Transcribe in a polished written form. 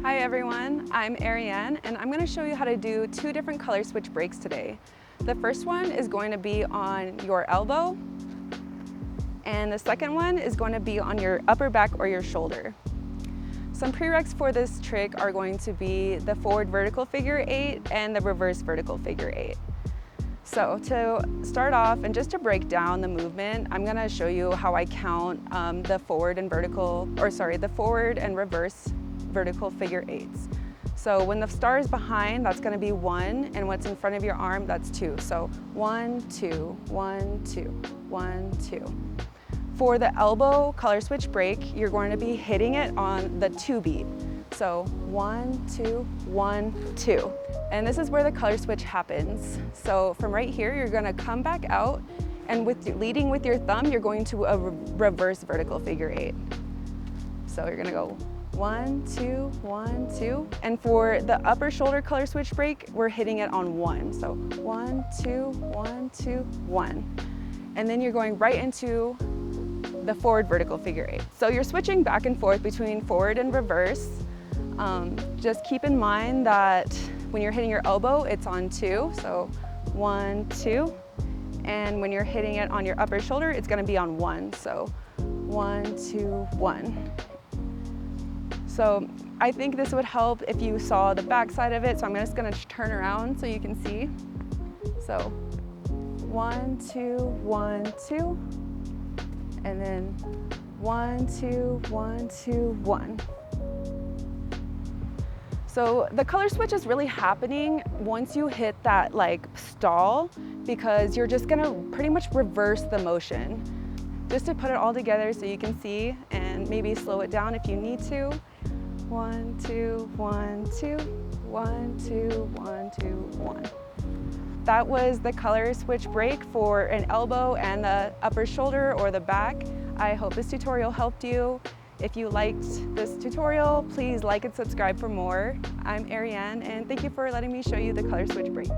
Hi everyone, I'm Arianne and I'm going to show you how to do two different color switch breaks today. The first one is going to be on your elbow and the second one is going to be on your upper back or your shoulder. Some prereqs for this trick are going to be the forward vertical figure 8 and the reverse vertical figure 8. So to start off and just to break down the movement, I'm going to show you how I count the forward and reverse vertical figure 8s. So when the star is behind, that's going to be 1, and what's in front of your arm, that's 2. So 1, 2, 1, 2, 1, 2. For the elbow color switch break, you're going to be hitting it on the 2 beat. So 1, 2, 1, 2. And this is where the color switch happens. So from right here, you're going to come back out, and leading with your thumb, you're going to a reverse vertical figure 8. So you're going to go 1, 2, 1, 2. And for the upper shoulder color switch break, we're hitting it on 1. So 1, 2, 1, 2, 1. And then you're going right into the forward vertical figure 8. So you're switching back and forth between forward and reverse. Just keep in mind that when you're hitting your elbow, it's on 2. So 1, 2. And when you're hitting it on your upper shoulder, it's going to be on 1. So 1, 2, 1. So I think this would help if you saw the back side of it. So I'm just going to turn around so you can see. So 1, 2, 1, 2. And then 1, 2, 1, 2, 1. So the color switch is really happening once you hit that stall, because you're just gonna pretty much reverse the motion. Just to put it all together so you can see and maybe slow it down if you need to. 1, 2, 1, 2, 1, 2, 1, 2, 1. That was the color switch break for an elbow and the upper shoulder or the back. I hope this tutorial helped you. If you liked this tutorial, please like and subscribe for more. I'm Arianne, and thank you for letting me show you the color switch breaks.